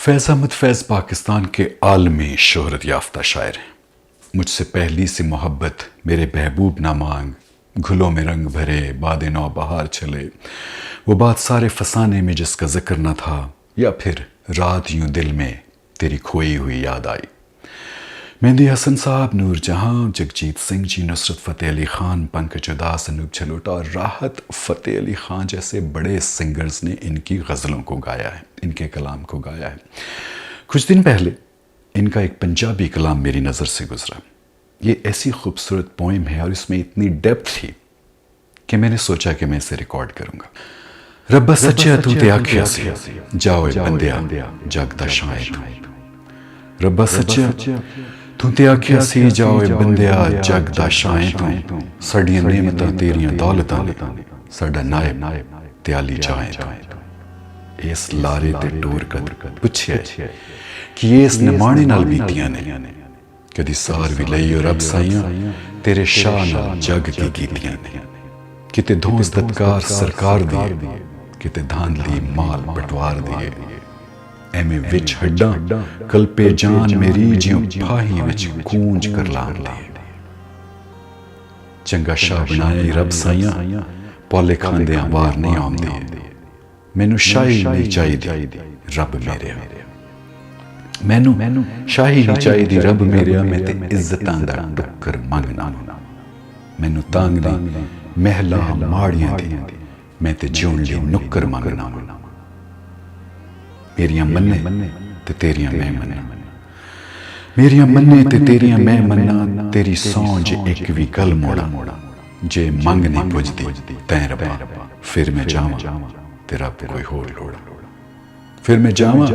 फैज़ अहमद फैज़ पाकिस्तान के आलमी शोहरत याफ्ता शायर हैं। मुझसे पहली सी मोहब्बत मेरे महबूब ना मांग, घुलों में रंग भरे बाद नौ बहार चले। वो बात सारे फसाने में जिसका जिक्र न था, या फिर रात यूं दिल में तेरी खोई हुई याद आई। मेहंदी हसन साहब, नूर जहां, जगजीत सिंह जी, नुसरत फ़तेह अली ख़ान, पंकज उदास, अनूप झलोटा और राहत फ़तेह अली ख़ान जैसे बड़े सिंगर्स ने इनकी गज़लों को गाया है, इनके कलाम को गाया है। कुछ दिन पहले इनका एक पंजाबी कलाम मेरी नज़र से गुजरा। ये ऐसी खूबसूरत पोइम है और इसमें इतनी डेप्थ थी कि मैंने सोचा कि मैं इसे रिकॉर्ड करूँगा। रब्बा सच्चा तू ते आख्या सी, जाओ बंदिया जगदा शायद। रब्बा सच्चा तू ते आख्या सी, जाओ बंदिया जगदा शायद। साडियां नेमतां तेरियां दौलतां ने, साडा नायब ते आली जाए। इस लारे ते टूर कद पुछया कि ये इस निमाणे नाल बीतियां ने, कदी सार भी लई और अब साइयां तेरे शाह नाल जग दी कीतियां ने। किते धौंस दत्कार सरकार दिए, किते धांधली माल बटवार दिए। एमे विच हड्डां कल्पे जान मेरी, जियों फाही विच कूंज कर लान दिए। चंगा शाह बनाया रब साइयां, पौले खांदियां वार नहीं आउंदी। मैनू शाही नहीं चाहिदी रब मेरे, मैनू शाही नहीं चाहिदी रब मेरे। मैं ते इज्जतां दा टुक्कर मंगना, मैनू तांग दी महला माड़ियां दी, मैं ते जिउण लई नुक्कर मंगना। मेरियां मन्ने ते तेरियां मैं मन्ना, मेरियां मन्ने ते तेरियां मैं मन्ना। तेरी सौंज एक भी गल मोड़ा, जे मंग नहीं पुजदी तैं रब्बा, फिर मैं जावां ते रब कोई होर लोड़ा। फिर मैं जावां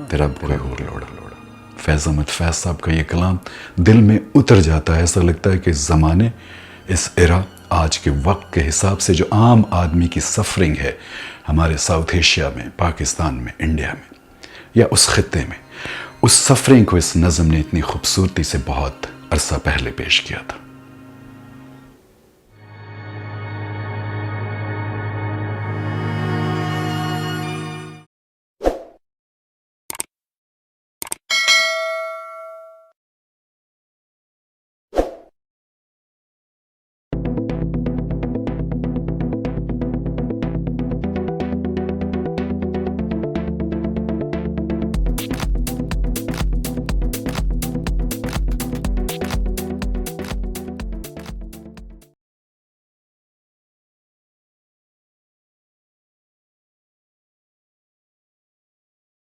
ते रब कोई होर लोड़ा। फैज़ अहमद फैज़ साहब का ये कलाम दिल में उतर जाता है। ऐसा लगता है कि इस ज़माने, इस एरा, आज के वक्त के हिसाब से जो आम आदमी की सफरिंग है हमारे साउथ एशिया में, पाकिस्तान में, इंडिया में या उस खित्ते में, उस सफरिंग को इस नज़म ने इतनी खूबसूरती से बहुत अरसा पहले पेश किया था।